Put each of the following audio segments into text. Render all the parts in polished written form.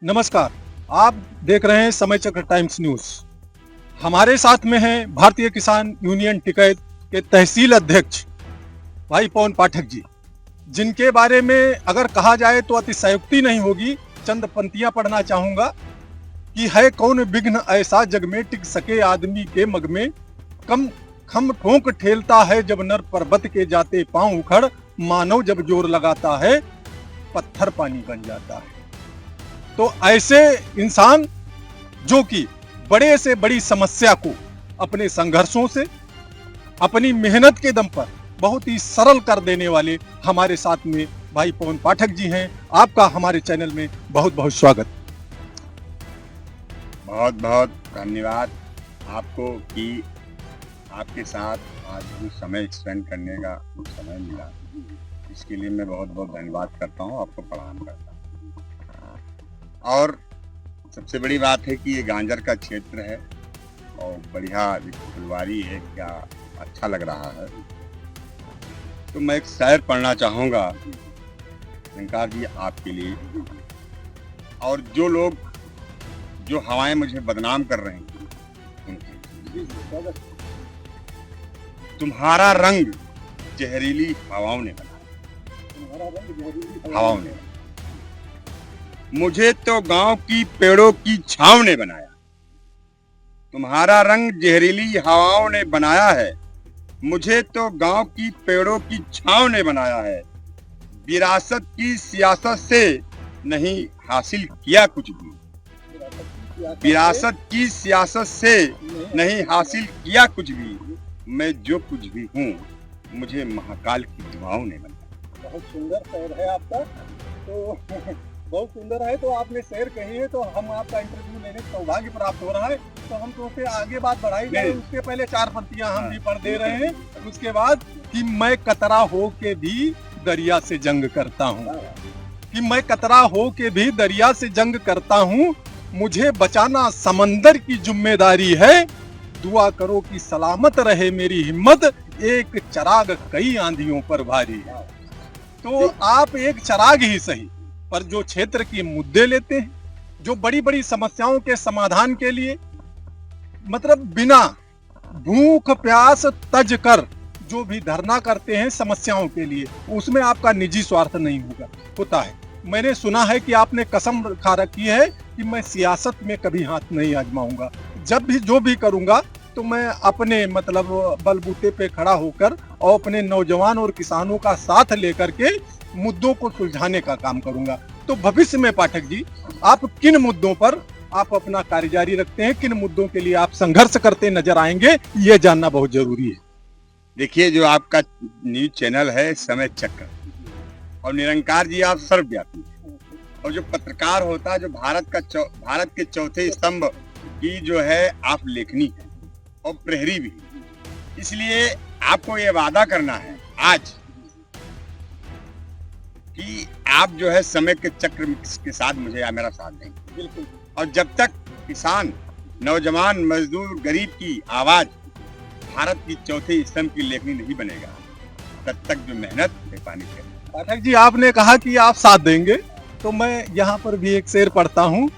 नमस्कार, आप देख रहे हैं समय चक्र टाइम्स न्यूज। हमारे साथ में हैं भारतीय किसान यूनियन टिकैत के तहसील अध्यक्ष भाई पवन पाठक जी, जिनके बारे में अगर कहा जाए तो अतिशयोक्ति नहीं होगी। चंद पंक्तियां पढ़ना चाहूंगा कि है कौन विघ्न ऐसा जग में टिक सके आदमी के मग में, कम खम ठोंक ठेलता है जब नर पर्वत के जाते पांव उखड़, मानव जब जोर लगाता है पत्थर पानी बन जाता है। तो ऐसे इंसान जो कि बड़े से बड़ी समस्या को अपने संघर्षों से, अपनी मेहनत के दम पर बहुत ही सरल कर देने वाले हमारे साथ में भाई पवन पाठक जी हैं। आपका हमारे चैनल में बहुत बहुत स्वागत। बहुत बहुत धन्यवाद आपको कि आपके साथ आज भी समय स्पेंड करने का समय मिला। इसके लिए मैं बहुत बहुत धन्यवाद करता हूँ, आपको प्रणाम करता हूँ। और सबसे बड़ी बात है कि ये गांजर का क्षेत्र है और बढ़िया फुलवारी है, क्या अच्छा लग रहा है। तो मैं एक शायर पढ़ना चाहूँगा निरंकार जी आपके लिए। और जो लोग जो हवाएं मुझे बदनाम कर रहे हैं उनके, तुम्हारा रंग जहरीली हवाओं ने बनाया, हवाओं ने मुझे तो गांव की पेड़ों की छांव ने बनाया। तुम्हारा रंग जहरीली हवाओं ने बनाया है, मुझे तो गांव की पेड़ों की छांव ने बनाया है। विरासत की सियासत से नहीं हासिल किया कुछ भी, विरासत की सियासत से नहीं हासिल किया कुछ भी। मैं जो कुछ भी हूँ मुझे महाकाल की दुआओं ने बनाया। बहुत सुंदर शेर है आपका, तो बहुत सुंदर है। तो आपने शेर कही है तो हम आपका इंटरव्यू लेने का सौभाग्य प्राप्त हो रहा है, तो हम तो फिर आगे बात बढ़ाई जाए। उसके पहले चार पंक्तियां हम भी पढ़ दे रहे हैं। उसके बाद कि मैं कतरा हो के भी दरिया से जंग करता हूँ, कि मैं कतरा हो के भी दरिया से जंग करता हूँ, मुझे बचाना समंदर की जिम्मेदारी है। दुआ करो कि सलामत रहे मेरी हिम्मत, एक चराग कई आंधियों पर भारी है। तो आप एक चराग ही सही, पर जो क्षेत्र के मुद्दे लेते हैं, जो बड़ी बड़ी समस्याओं के समाधान के लिए मतलब बिना भूख प्यास तज कर जो भी धरना करते हैं समस्याओं के लिए, उसमें आपका निजी स्वार्थ नहीं होता है। मैंने सुना है कि आपने कसम खा रखी है कि मैं सियासत में कभी हाथ नहीं आजमाऊंगा। जब भी जो भी करूंगा तो मैं अपने मतलब बलबूते पे खड़ा होकर और अपने नौजवान और किसानों का साथ लेकर के मुद्दों को सुलझाने का काम करूंगा। तो भविष्य में पाठक जी आप किन मुद्दों पर आप अपना कार्य जारी रखते हैं, किन मुद्दों के लिए आप संघर्ष करते नजर आएंगे, ये जानना बहुत जरूरी है। देखिए, जो आपका न्यूज चैनल है समय चक्र, और निरंकार जी आप सर्वव्यापी हैं, और जो पत्रकार होता है, जो भारत के चौथे स्तंभ की जो है आप लेखनी है और प्रहरी भी। इसलिए आपको ये वादा करना है आज कि आप जो है समय के चक्र के साथ मुझे या मेरा साथ देंगे। बिल्कुल। और जब तक किसान, नौजवान, मजदूर, गरीब की आवाज भारत की चौथे स्तंभ की लेखनी नहीं बनेगा, तब तक जो मेहनत बेपानी है। पाठक जी आपने कहा कि आप साथ देंगे, तो मैं यहाँ पर भी एक शेर पढ़ता हूँ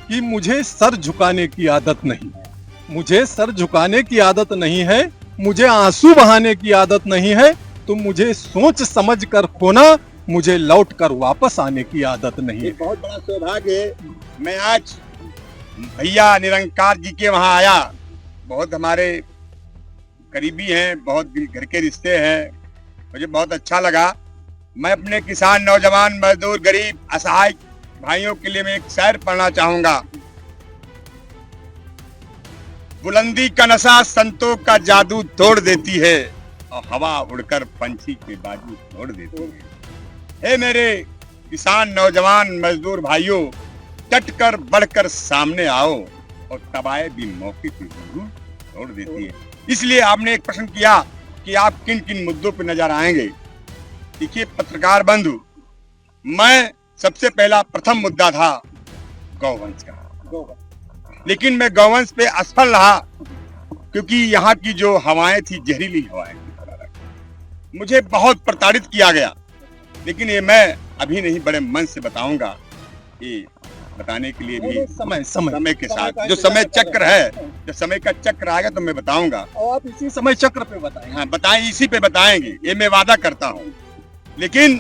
कि मुझे सर झुकाने की आदत नहीं है, मुझे सर झुकाने की आदत नहीं है, मुझे आंसू बहाने की आदत नहीं है, तो मुझे सोच समझ कर खोना, मुझे लौट कर वापस आने की आदत नहीं है। बहुत बड़ा सौभाग्य है। मैं आज भैया निरंकार जी के वहाँ आया, बहुत हमारे करीबी हैं, बहुत घर के रिश्ते हैं, मुझे बहुत अच्छा लगा। मैं अपने किसान, नौजवान, मजदूर, गरीब, असहाय भाइयों के लिए मैं एक शायर पढ़ना चाहूंगा। बुलंदी का नशा संतों का जादू तोड़ देती है, और हवा उड़कर पंछी के बाजू तोड़ देती है। हे मेरे किसान, नौजवान, मजदूर भाइयों, डट कर बढ़कर सामने आओ, और तबाहे भी मौके पे जरूर तोड़ देती है। इसलिए आपने एक प्रश्न किया कि आप किन किन मुद्दों पर नजर आएंगे। देखिए पत्रकार बंधु, मैं सबसे पहला प्रथम मुद्दा था गौवंश का, लेकिन मैं गौवंश पे असफल रहा क्योंकि यहाँ की जो हवाएं थी जहरीली हवाएं थी। मुझे बहुत प्रताड़ित किया गया, लेकिन ये मैं अभी नहीं बड़े मन से बताऊंगा। ये बताने के लिए भी समय समय के साथ का जो समय चक्र है, जो समय का चक्र आएगा तो मैं बताऊंगा। और आप इसी समय चक्र पे बताएं। हाँ बताएं, इसी पे बताएंगे, ये मैं वादा करता हूँ। लेकिन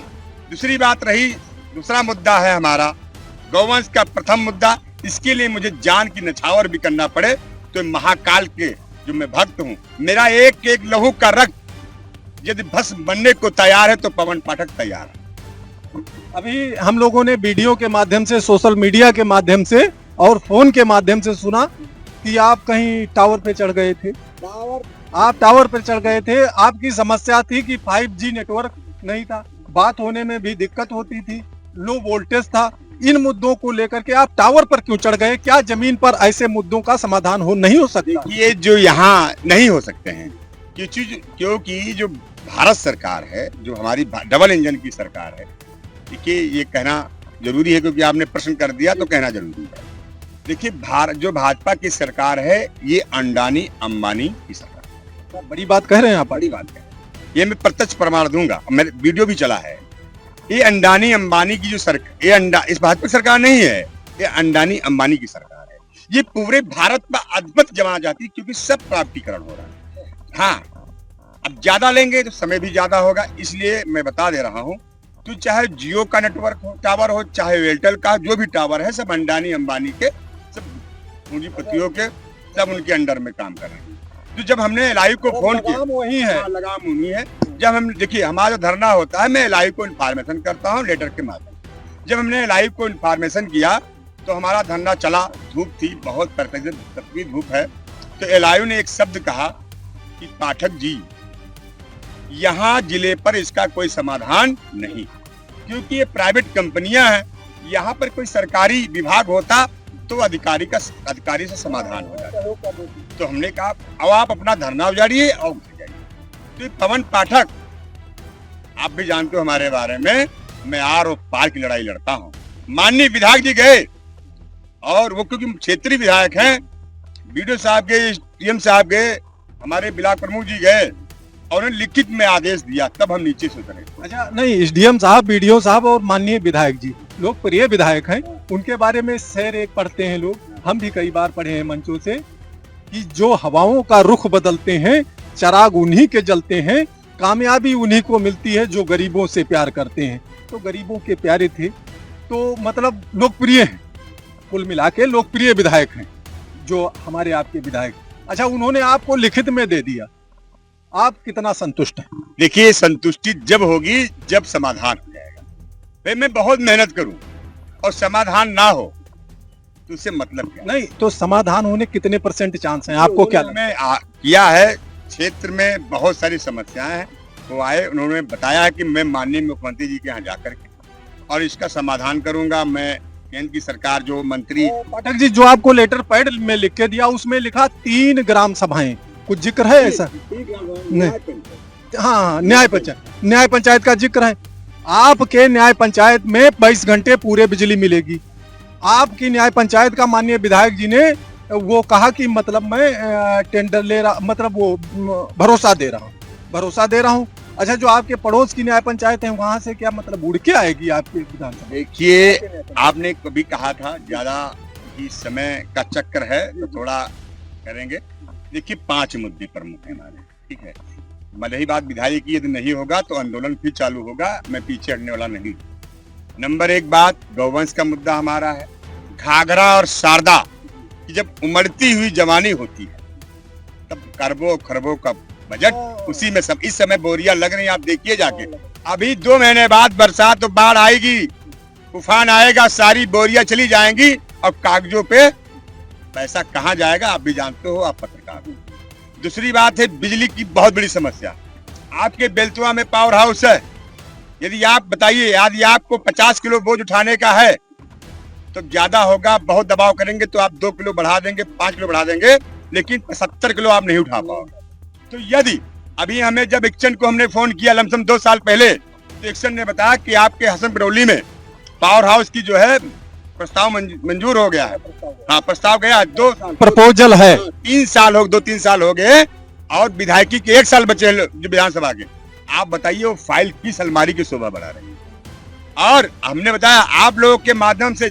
दूसरी बात रही, दूसरा मुद्दा है हमारा गौवंश का प्रथम मुद्दा। इसके लिए मुझे जान की नछावर भी करना पड़े तो महाकाल के जो मैं भक्त हूँ, मेरा एक एक लहू का रक्त यदि भस्म बनने को तैयार है तो पवन पाठक तैयार है। अभी हम लोगों ने वीडियो के माध्यम से, सोशल मीडिया के माध्यम से और फोन के माध्यम से सुना कि आप कहीं टावर पे चढ़ गए थे। आप टावर पे चढ़ गए थे, आपकी समस्या थी कि 5G नेटवर्क नहीं था, बात होने में भी दिक्कत होती थी, लो वोल्टेज था। इन मुद्दों को लेकर के आप टावर पर क्यों चढ़ गए? क्या जमीन पर ऐसे मुद्दों का समाधान नहीं हो सकता? ये जो यहाँ नहीं हो सकते हैं क्योंकि जो भारत सरकार है, जो हमारी डबल इंजन की सरकार है, देखिए ये कहना जरूरी है क्योंकि आपने प्रश्न कर दिया तो कहना जरूरी है। देखिए जो भाजपा की सरकार है ये अडानी अंबानी की सरकार है। बड़ी बात कह रहे हैं आप। बड़ी बात है, ये मैं प्रत्यक्ष प्रमाण दूंगा, मेरे वीडियो भी चला है। ये अडानी अंबानी की जो सरकार, ये इस भाजपा सरकार नहीं है, ये अडानी अंबानी की सरकार है। ये पूरे भारत में अद्भुत जमा जाती क्योंकि सब प्राप्तिकरण हो रहा है। हाँ, अब ज्यादा लेंगे तो समय भी ज्यादा होगा, इसलिए मैं बता दे रहा हूँ। तो चाहे जियो का नेटवर्क हो, टावर हो, चाहे एयरटेल का जो भी टावर है, सब अडानी अंबानी के, सब पूंजीपतियों के, सब उनके अंडर में काम कर रहे हैं। तो जब हमने एलआई को फोन किया, वही है, लगाम उन्हीं है। जब हम देखिए हमारा धरना होता है, मैं एलआई को इन्फॉर्मेशन करता हूँ लेटर के माध्यम। जब हमने एलआई को इन्फॉर्मेशन किया तो हमारा धरना चला, धूप थी, बहुत तकलीफ धूप है। तो एलआई ने एक शब्द कहा कि पाठक जी यहाँ जिले पर इसका कोई समाधान नहीं, क्योंकि ये प्राइवेट कंपनियां हैं। यहाँ पर कोई सरकारी विभाग होता तो अधिकारी से समाधान हो जाता। तो हमने कहा अब आप अपना धरना उजाड़िए और घर जाइए। तो पवन पाठक, आप भी जानते हो हमारे बारे में, मैं आर और पार की लड़ाई लड़ता हूँ। माननीय विधायक जी गए और वो क्योंकि क्षेत्रीय विधायक हैं, बीडीओ साहब गए, सीएम साहब गए, हमारे ब्लॉक प्रमुख जी गए और उन्होंने लिखित में आदेश दिया, तब हम नीचे से उतरे। अच्छा, नहीं, एसडीएम साहब, बीडीओ साहब और माननीय विधायक जी लोकप्रिय विधायक हैं, उनके बारे में शेर एक पढ़ते हैं लोग, हम भी कई बार पढ़े हैं मंचों से, कि जो हवाओं का रुख बदलते हैं, चराग उन्हीं के जलते हैं, कामयाबी उन्हीं को मिलती है जो गरीबों से प्यार करते हैं। तो गरीबों के प्यारे थे, तो मतलब लोकप्रिय हैं, कुल मिला के लोकप्रिय विधायक हैं जो हमारे आपके विधायक। अच्छा, उन्होंने आपको लिखित में दे दिया, आप कितना संतुष्ट हैं? देखिए, संतुष्टि जब होगी जब समाधान हो जाएगा। भाई मैं बहुत मेहनत करूं और समाधान ना हो तो उससे मतलब क्या? नहीं, तो समाधान होने कितने % चांस हैं आपको? क्या मैं किया है, क्षेत्र में बहुत सारी समस्याएं हैं, वो आए, उन्होंने बताया है कि मैं माननीय मुख्यमंत्री जी के यहाँ जाकर के और इसका समाधान करूंगा। मैं केंद्र की सरकार जो मंत्री पाठक जी, जो आपको लेटर पैड में लिख के दिया उसमें लिखा 3 ग्राम सभाएं, कुछ जिक्र है ऐसा? नहीं, हाँ, न्याय पंचायत का जिक्र है। आपके न्याय पंचायत में 22 घंटे पूरे बिजली मिलेगी। आपकी न्याय पंचायत का माननीय विधायक जी ने वो कहा कि मतलब मैं टेंडर ले रहा, मतलब वो भरोसा दे रहा हूँ। अच्छा, जो आपके पड़ोस की न्याय पंचायत है वहां से क्या मतलब उड़ के आएगी आपके विधानसभा? देखिए, आपने कभी कहा था ज्यादा ही समय का चक्कर है तो थोड़ा करेंगे। देखिए, 5 मुद्दे प्रमुख हैं हमारे, ठीक है। भले ही बात विधायक की यदि नहीं होगा तो आंदोलन फिर चालू होगा, मैं पीछे हटने वाला नहीं। नंबर 1 बात, गौवंश का मुद्दा हमारा है। घाघरा और शारदा की जब उमड़ती हुई जवानी होती है तब खरबों खरबों का बजट उसी में सब। इस समय बोरियां लग रही हैं, आप देखिए जाके। अभी 2 महीने बाद बरसात तो बाढ़ आएगी, तूफान आएगा, सारी बोरियां चली जाएंगी और कागजों पे पैसा कहाँ जाएगा आप भी जानते हो, आप पत्रकार हो। दूसरी बात है बिजली की बहुत बड़ी समस्या। आपके बेलतुआ में पावर हाउस है, यदि आप बताइए यदि आपको 50 किलो बोझ उठाने का है तो ज्यादा होगा, बहुत दबाव करेंगे तो आप 2 किलो बढ़ा देंगे, 5 किलो बढ़ा देंगे, लेकिन 70 किलो आप नहीं उठा पाओगे। तो यदि अभी हमें जब एक्शन को हमने फोन किया लमसम 2 साल पहले, तो एक्शन ने बताया कि आपके हसन बरौली में पावर हाउस की जो है प्रस्ताव मंजूर हो गया है। हाँ, प्रस्ताव गया, 2 प्रपोजल है, 3 साल हो 2-3 साल हो गए और विधायकी के 1 साल बचे हैं जो विधानसभा के। आप बताइए वो फाइल किस अलमारी की शोभा बढ़ा रही है। और हमने बताया आप लोगों के माध्यम से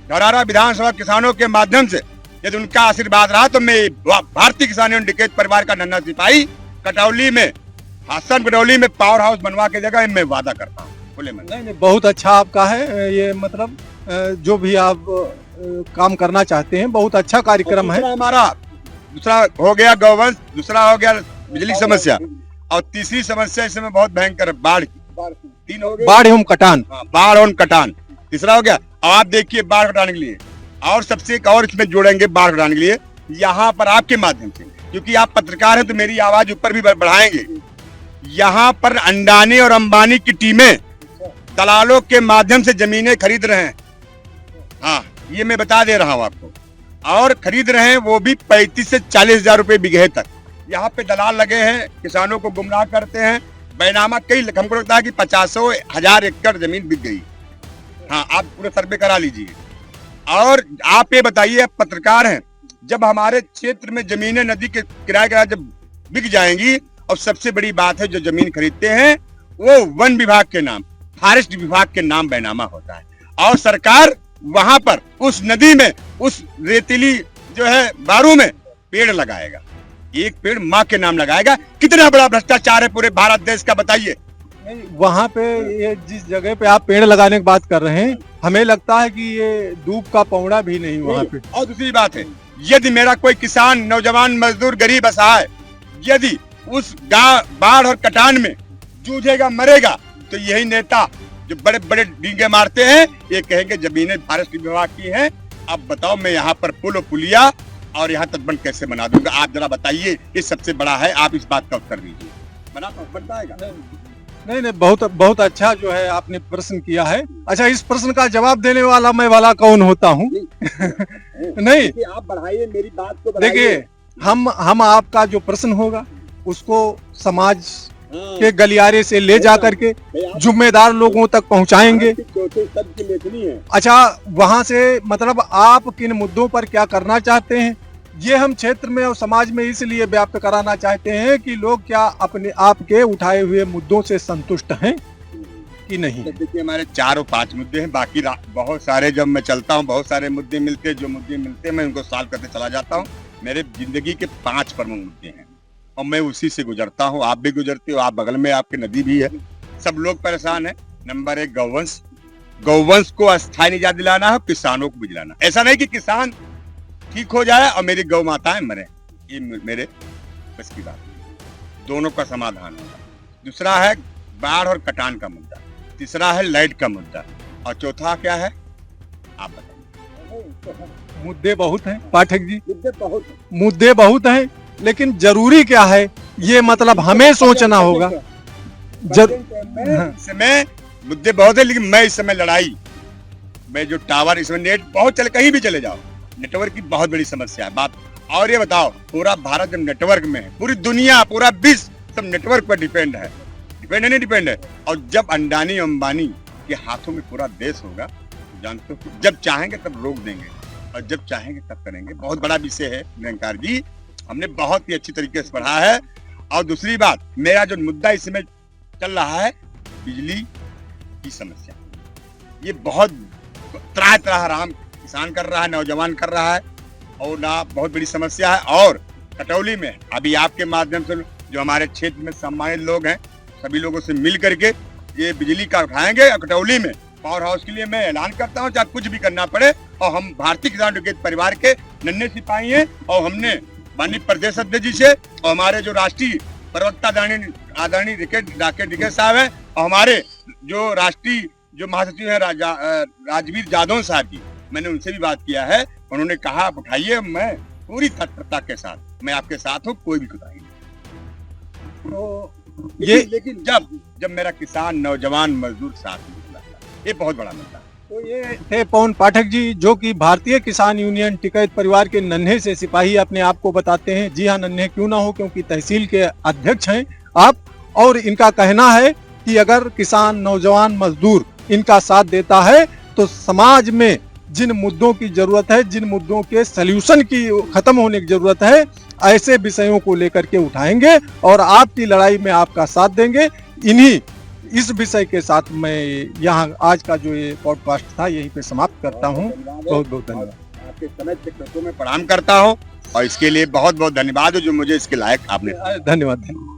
धौरारा विधानसभा किसानों के माध्यम से यदि उनका आशीर्वाद रहा तो मैं भारतीय किसान यूनियन टिकैत परिवार का नन्हा सिपाही कटौली में, हासन कटौली में पावर हाउस बनवा के जगह मैं वादा करता हूँ खुले मन। नहीं, बहुत अच्छा आपका है ये, मतलब जो भी आप काम करना चाहते हैं बहुत अच्छा कार्यक्रम है। हमारा दूसरा हो गया गौवंश, दूसरा हो गया बिजली की समस्या, और तीसरी समस्या इस समय बहुत भयंकर है बाढ़ की। तीन हो गए, बाढ़ एवं कटान। बाढ़ और कटान तीसरा हो गया। अब आप देखिए बाढ़ कटाने के लिए, और सबसे एक और इसमें जोड़ेंगे बाढ़ कटाने के लिए, यहाँ पर आपके माध्यम से, क्योंकि आप पत्रकार हैं तो मेरी आवाज ऊपर भी बढ़ाएंगे। यहाँ पर अंडानी और अंबानी की टीमें दलालों के माध्यम से जमीनें खरीद रहे हैं। हाँ, ये मैं बता दे रहा हूँ आपको, और खरीद रहे हैं वो भी 35 से 40 हजार रुपए बीघे तक। यहाँ पे दलाल लगे हैं, किसानों को गुमराह करते हैं, बैनामा कई, हमको लगता है कि 50,000 एकड़ जमीन बिक गई। हाँ, आप पूरा सर्वे करा लीजिए। और आप ये बताइए, आप पत्रकार हैं, जब हमारे क्षेत्र में जमीनें नदी के किराए जब बिक जाएंगी, और सबसे बड़ी बात है जो जमीन खरीदते हैं वो वन विभाग के नाम, फॉरेस्ट विभाग के नाम बैनामा होता है, और सरकार वहां पर उस नदी में, उस रेतीली जो है बारू में पेड़ लगाएगा, एक पेड़ माँ के नाम लगाएगा। कितना बड़ा भ्रष्टाचार है पूरे भारत देश का, बताइए। वहाँ पे ये जिस जगह पे आप पेड़ लगाने की बात कर रहे हैं, हमें लगता है कि ये दूब का पौड़ा भी नहीं वहाँ पे। और दूसरी बात है, यदि मेरा कोई किसान, नौजवान, मजदूर, गरीब असहाय यदि उस बाढ़ और कटान में जूझेगा, मरेगा, तो यही नेता जो बड़े बड़े डींगे मारते हैं ये कहेंगे जमीनें फॉरेस्ट विभाग की हैं। अब बताओ मैं यहाँ पर पुल और पुलिया और यहाँ तटबंध कैसे बना दूंगा? आप जरा बताइए, ये सबसे बड़ा है, आप इस बात का उत्तर दीजिए। बनता है? नहीं, बहुत अच्छा जो है आपने प्रश्न किया है। अच्छा, इस प्रश्न का जवाब देने वाला मैं वाला कौन होता हूँ? नहीं, आप बढ़ाइए मेरी बात को। देखिए, हम आपका जो प्रश्न होगा उसको समाज के गलियारे से ले जा करके जिम्मेदार लोगों तक पहुंचाएंगे। अच्छा, वहां से मतलब आप किन मुद्दों पर क्या करना चाहते हैं, ये हम क्षेत्र में और समाज में इसलिए व्याप्त कराना चाहते हैं कि लोग क्या अपने आप के उठाए हुए मुद्दों से संतुष्ट हैं कि नहीं। देखिए, हमारे 4 और 5 मुद्दे हैं, बाकी बहुत सारे, जब मैं चलता हूँ बहुत सारे मुद्दे मिलते हैं, जो मुद्दे मिलते हैं मैं उनको सॉल्व करते चला जाता हूँ। मेरे जिंदगी के 5 प्रमुख मुद्दे हैं और मैं उसी से गुजरता हूँ। आप भी गुजरते हो, आप बगल में आपकी नदी भी है, सब लोग परेशान है। नंबर 1 गौवंश, गौवंश को अस्थायी निजात दिलाना है, किसानों को भी दिलाना। ऐसा नहीं कि किसान ठीक हो जाए और मेरी गौ माताएं मरे, ये मेरे बस की बात नहीं। दोनों का समाधान होगा। दूसरा है बाढ़ और कटान का मुद्दा, तीसरा है लाइट का मुद्दा, और चौथा क्या है आप बताइए। मुद्दे बहुत हैं पाठक जी, मुद्दे बहुत हैं, लेकिन जरूरी क्या है ये मतलब हमें सोचना होगा। इसमें मुद्दे बहुत है, लेकिन मैं इस समय लड़ाई, मैं जो टावर, इसमें नेट बहुत चले, कहीं भी चले जाओ, नेटवर्क की बहुत बड़ी समस्या है बात। और ये बताओ, पूरा भारत जब नेटवर्क में है, पूरी दुनिया, पूरा विश्व सब नेटवर्क पर डिपेंड है, डिपेंड है। और जब अंडानी अंबानी के हाथों में पूरा देश होगा, जानते हो, जब चाहेंगे तब रोक देंगे और जब चाहेंगे तब करेंगे। बहुत बड़ा विषय है निरंकार जी, हमने बहुत ही अच्छी तरीके से पढ़ा है। और दूसरी बात, मेरा जो मुद्दा इसमें चल रहा है बिजली की समस्या, ये बहुत त्राह राम किसान कर रहा है, नौजवान कर रहा है, और ना बहुत बड़ी समस्या है। और कटौली में अभी आपके माध्यम से जो हमारे क्षेत्र में सम्मानित लोग हैं, सभी लोगों से मिल करके ये बिजली का उठाएंगे। कटौली में पावर हाउस के लिए मैं ऐलान करता हूँ, चाहे कुछ भी करना पड़े। और हम भारतीय किसान टिकैत परिवार के नन्हे सिपाही हैं, और हमने माननीय प्रदेश अध्यक्ष जी से और हमारे जो राष्ट्रीय प्रवक्ता आदरणीय राकेश टिकैत साहब हैं, और हमारे जो राष्ट्रीय जो महासचिव है राजवीर जादव साहब जी, मैंने उनसे भी बात किया है। उन्होंने कहा आप उठाइए, मैं पूरी तत्परता के साथ मैं आपके साथ हूँ, कोई भी कोताही नहीं। तो ये लेकिन जब मेरा किसान, नौजवान, मजदूर साथ में, ये बहुत बड़ा मुद्दा। तो ये थे पवन पाठक जी, जो कि भारतीय किसान यूनियन टिकैत परिवार के नन्हे से सिपाही अपने आप को बताते हैं। जी हाँ, नन्हे क्यों ना हो, क्योंकि तहसील के अध्यक्ष हैं आप। और इनका कहना है कि अगर किसान, नौजवान, मजदूर इनका साथ देता है तो समाज में जिन मुद्दों की जरूरत है, जिन मुद्दों के सल्यूशन की खत्म होने की जरूरत है, ऐसे विषयों को लेकर के उठाएंगे और आपकी लड़ाई में आपका साथ देंगे। इन्हीं इस विषय के साथ मैं यहाँ आज का जो ये पॉडकास्ट था यहीं पे समाप्त करता हूँ। बहुत बहुत धन्यवाद। आपके समस्त कृतों में प्रणाम करता हूँ और इसके लिए बहुत बहुत धन्यवाद जो मुझे इसके लायक आपने धन्यवाद।